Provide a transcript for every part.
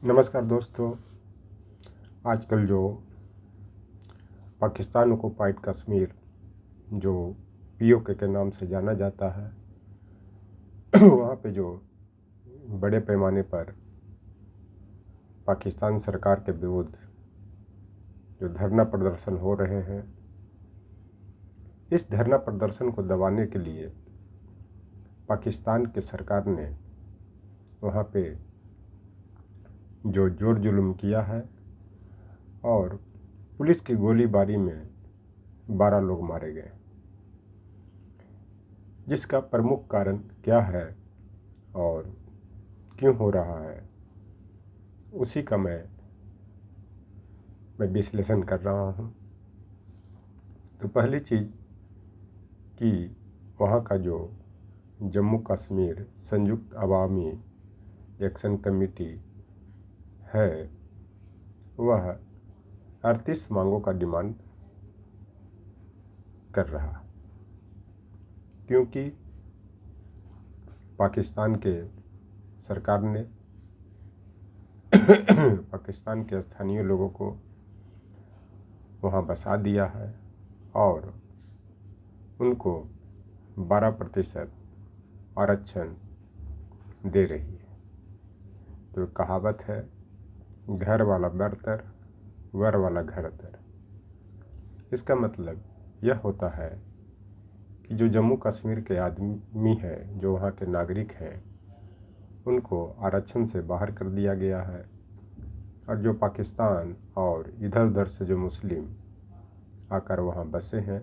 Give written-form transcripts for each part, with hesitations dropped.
नमस्कार दोस्तों। आजकल जो पाकिस्तान ऑक्युपाइड कश्मीर जो पीओके के नाम से जाना जाता है वहाँ पे जो बड़े पैमाने पर पाकिस्तान सरकार के विरुद्ध जो धरना प्रदर्शन हो रहे हैं, इस धरना प्रदर्शन को दबाने के लिए पाकिस्तान की सरकार ने वहाँ पे जो जोर जुल्म किया है और पुलिस की गोलीबारी में 12 लोग मारे गए। जिसका प्रमुख कारण क्या है और क्यों हो रहा है, उसी का मैं विश्लेषण कर रहा हूँ। तो पहली चीज़ कि वहाँ का जो जम्मू कश्मीर संयुक्त अवामी एक्शन कमेटी है, वह 38 मांगों का डिमांड कर रहा, क्योंकि पाकिस्तान के सरकार ने पाकिस्तान के स्थानीय लोगों को वहाँ बसा दिया है और उनको 12% आरक्षण दे रही है। तो कहावत है, घर वाला बरतर वर वाला घर तर। इसका मतलब यह होता है कि जो जम्मू कश्मीर के आदमी हैं, जो वहाँ के नागरिक हैं, उनको आरक्षण से बाहर कर दिया गया है और जो पाकिस्तान और इधर उधर से जो मुस्लिम आकर वहाँ बसे हैं,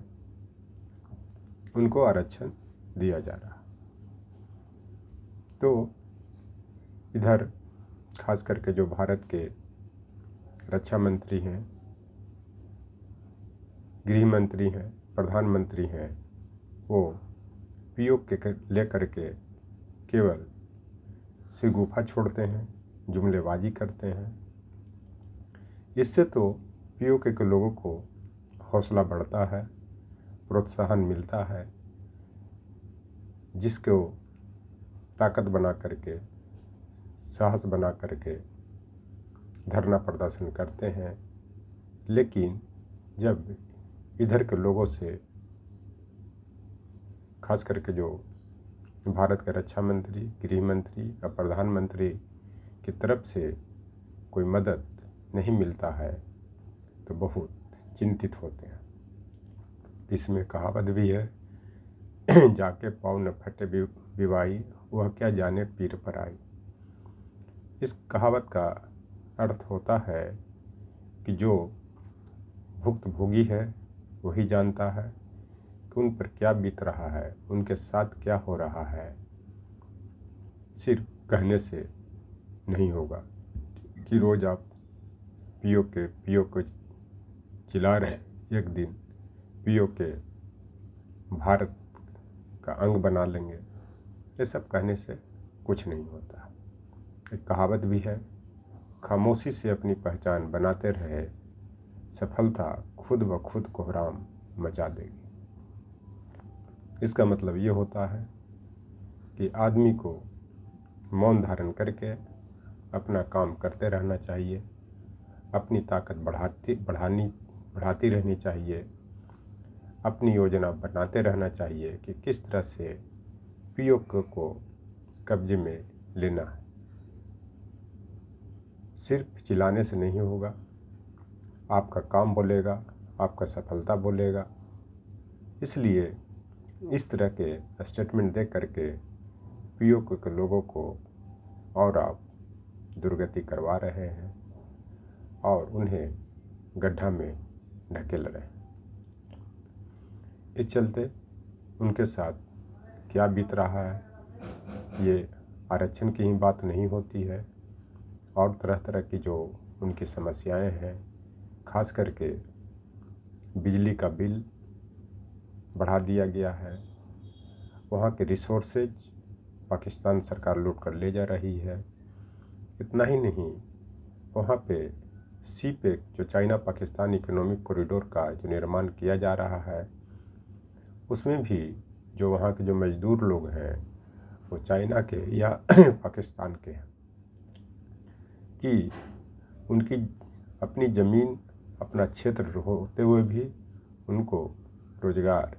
उनको आरक्षण दिया जा रहा। तो इधर खास करके जो भारत के रक्षा मंत्री हैं, गृह मंत्री हैं, प्रधानमंत्री हैं, वो पीओके के लेकर के केवल शगुफा छोड़ते हैं, जुमलेबाजी करते हैं। इससे तो पीओके के लोगों को हौसला बढ़ता है, प्रोत्साहन मिलता है, जिसको ताकत बना करके, साहस बना करके धरना प्रदर्शन करते हैं। लेकिन जब इधर के लोगों से, खास करके जो भारत के रक्षा मंत्री, गृह मंत्री और प्रधानमंत्री की तरफ से कोई मदद नहीं मिलता है, तो बहुत चिंतित होते हैं। इसमें कहावत भी है, जाके पाँव न फटे विवाई, वह क्या जाने पीर पर आई। इस कहावत का अर्थ होता है कि जो भुक्तभोगी है वही जानता है कि उन पर क्या बीत रहा है, उनके साथ क्या हो रहा है। सिर्फ कहने से नहीं होगा कि रोज़ आप पीओके चिल्ला रहे, एक दिन पीओके भारत का अंग बना लेंगे। ये सब कहने से कुछ नहीं होता। एक कहावत भी है, खामोशी से अपनी पहचान बनाते रहे, सफलता खुद ब खुद कोहराम मचा देगी। इसका मतलब ये होता है कि आदमी को मौन धारण करके अपना काम करते रहना चाहिए, अपनी ताकत बढ़ाती रहनी चाहिए, अपनी योजना बनाते रहना चाहिए कि किस तरह से पीओके को कब्जे में लेना है। सिर्फ चिल्लाने से नहीं होगा, आपका काम बोलेगा, आपका सफलता बोलेगा। इसलिए इस तरह के स्टेटमेंट दे करके पीओके के लोगों को और आप दुर्गति करवा रहे हैं और उन्हें गड्ढा में ढकेल रहे हैं। इस चलते उनके साथ क्या बीत रहा है, ये आरक्षण की ही बात नहीं होती है, और तरह तरह की जो उनकी समस्याएं हैं, खास करके बिजली का बिल बढ़ा दिया गया है, वहाँ के रिसोर्सेज पाकिस्तान सरकार लूट कर ले जा रही है। इतना ही नहीं, वहाँ पे सीपेक जो चाइना पाकिस्तान इकोनॉमिक कॉरिडोर का जो निर्माण किया जा रहा है, उसमें भी जो वहाँ के जो मजदूर लोग हैं वो चाइना के या पाकिस्तान के हैं। कि उनकी अपनी ज़मीन, अपना क्षेत्र होते हुए भी उनको रोज़गार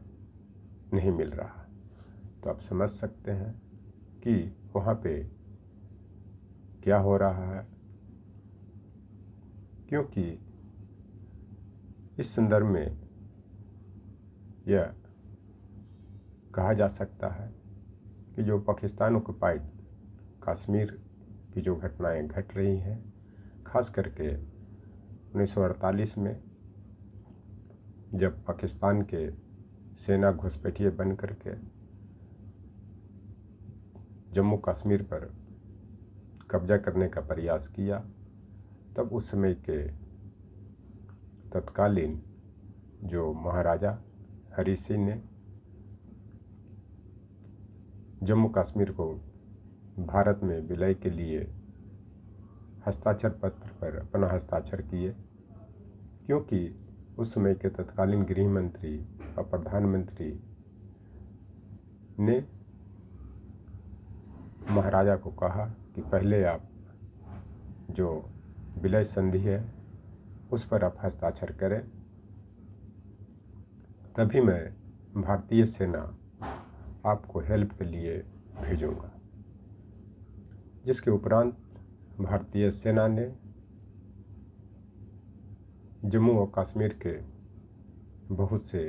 नहीं मिल रहा। तो आप समझ सकते हैं कि वहाँ पे क्या हो रहा है। क्योंकि इस संदर्भ में यह कहा जा सकता है कि जो पाकिस्तान ऑक्युपाइड कश्मीर की जो घटनाएं घट रही हैं, खास करके 1948 में जब पाकिस्तान के सेना घुसपैठिए बन करके जम्मू कश्मीर पर कब्जा करने का प्रयास किया, तब उस समय के तत्कालीन जो महाराजा हरि सिंह ने जम्मू कश्मीर को भारत में विलय के लिए हस्ताक्षर पत्र पर अपना हस्ताक्षर किए। क्योंकि उस समय के तत्कालीन गृह मंत्री और प्रधानमंत्री ने महाराजा को कहा कि पहले आप जो विलय संधि है उस पर आप हस्ताक्षर करें, तभी मैं भारतीय सेना आपको हेल्प के लिए भेजूंगा। जिसके उपरांत भारतीय सेना ने जम्मू और कश्मीर के बहुत से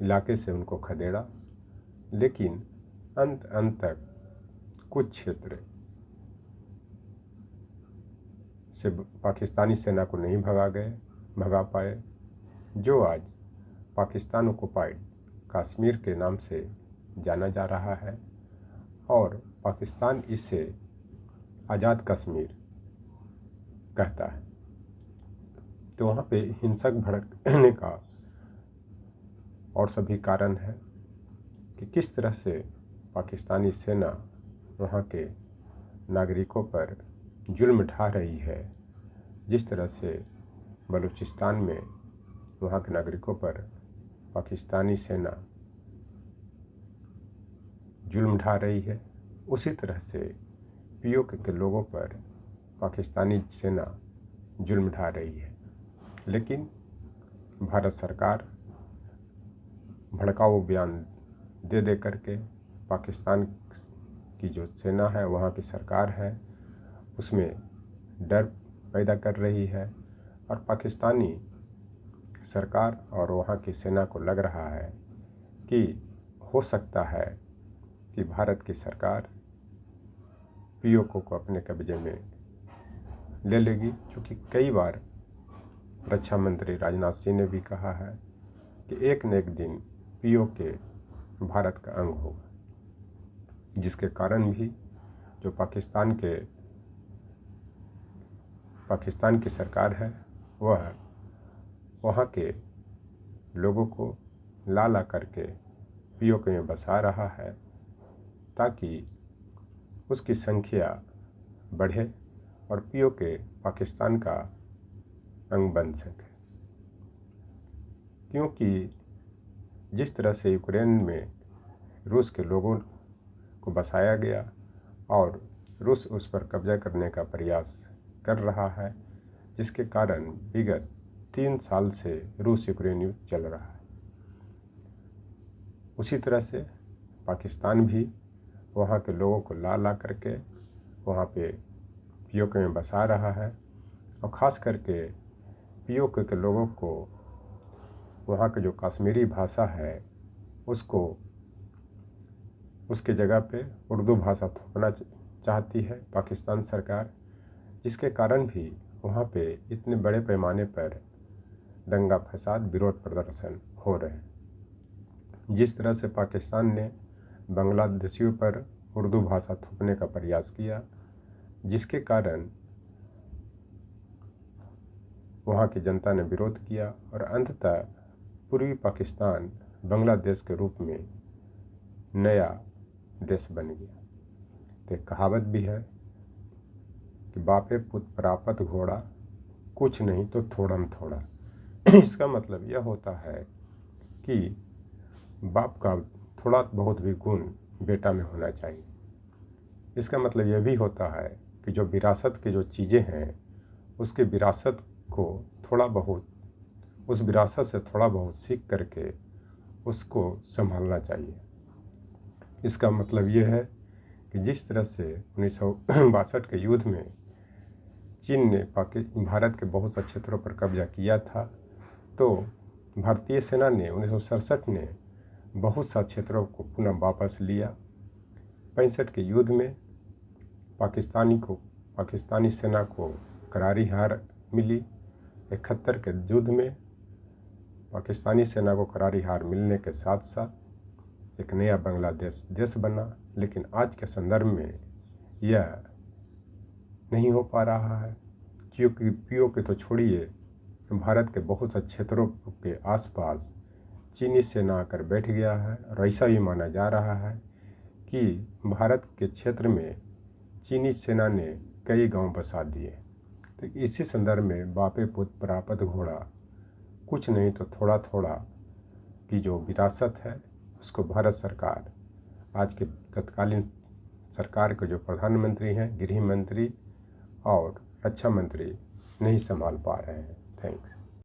इलाके से उनको खदेड़ा, लेकिन अंत तक कुछ क्षेत्र से पाकिस्तानी सेना को नहीं भगा पाए, जो आज पाकिस्तान ऑक्युपाइड कश्मीर के नाम से जाना जा रहा है और पाकिस्तान इसे आज़ाद कश्मीर कहता है। तो वहाँ पे हिंसक भड़कने का और सभी कारण है कि किस तरह से पाकिस्तानी सेना वहाँ के नागरिकों पर जुल्म ढा रही है। जिस तरह से बलूचिस्तान में वहाँ के नागरिकों पर पाकिस्तानी सेना जुल्म ढा रही है, उसी तरह से पीओके के लोगों पर पाकिस्तानी सेना जुल्म ढा रही है। लेकिन भारत सरकार भड़काऊ बयान दे करके पाकिस्तान की जो सेना है, वहाँ की सरकार है, उसमें डर पैदा कर रही है और पाकिस्तानी सरकार और वहाँ की सेना को लग रहा है कि हो सकता है कि भारत की सरकार पीओके को अपने कब्जे में ले लेगी। क्योंकि कई बार रक्षा मंत्री राजनाथ सिंह ने भी कहा है कि एक न एक दिन पीओके भारत का अंग होगा, जिसके कारण भी जो पाकिस्तान की सरकार है वह वहाँ के लोगों को ला करके पीओके में बसा रहा है, ताकि उसकी संख्या बढ़े और पीओके पाकिस्तान का अंग बन सके। क्योंकि जिस तरह से यूक्रेन में रूस के लोगों को बसाया गया और रूस उस पर कब्जा करने का प्रयास कर रहा है, जिसके कारण विगत 3 साल से रूस यूक्रेन युद्ध चल रहा है। उसी तरह से पाकिस्तान भी वहाँ के लोगों को ला करके वहाँ पे पीओके में बसा रहा है और ख़ास करके पीओके के लोगों को वहाँ के जो कश्मीरी भाषा है उसको उसके जगह पे उर्दू भाषा थोपना चाहती है पाकिस्तान सरकार, जिसके कारण भी वहाँ पे इतने बड़े पैमाने पर दंगा फसाद विरोध प्रदर्शन हो रहे हैं। जिस तरह से पाकिस्तान ने बांग्लादेशियों पर उर्दू भाषा थोपने का प्रयास किया, जिसके कारण वहाँ की जनता ने विरोध किया और अंततः पूर्वी पाकिस्तान बांग्लादेश के रूप में नया देश बन गया। तो एक कहावत भी है कि बापे पुत प्रापत घोड़ा, कुछ नहीं तो थोड़म थोड़ा। इसका मतलब यह होता है कि बाप का थोड़ा बहुत भी गुण बेटा में होना चाहिए। इसका मतलब यह भी होता है कि जो विरासत की जो चीज़ें हैं उसके विरासत को थोड़ा बहुत, उस विरासत से थोड़ा बहुत सीख करके उसको संभालना चाहिए। इसका मतलब ये है कि जिस तरह से 1962 के युद्ध में चीन ने भारत के बहुत से क्षेत्रों पर कब्जा किया था, तो भारतीय सेना ने 1967 में बहुत सा क्षेत्रों को पुनः वापस लिया। 65 के युद्ध में पाकिस्तानी सेना को करारी हार मिली। 71 के युद्ध में पाकिस्तानी सेना को करारी हार मिलने के साथ साथ एक नया बांग्लादेश देश बना, लेकिन आज के संदर्भ में यह नहीं हो पा रहा है, क्योंकि पीओके तो छोड़िए, भारत के बहुत से क्षेत्रों के आसपास चीनी सेना आकर बैठ गया है और ऐसा भी माना जा रहा है कि भारत के क्षेत्र में चीनी सेना ने कई गांव बसा दिए। तो इसी संदर्भ में बापे पुत प्रापत घोड़ा, कुछ नहीं तो थोड़ा थोड़ा की जो विरासत है उसको भारत सरकार, आज के तत्कालीन सरकार के जो प्रधानमंत्री हैं, गृह मंत्री और रक्षा मंत्री नहीं संभाल पा रहे हैं। थैंक्स।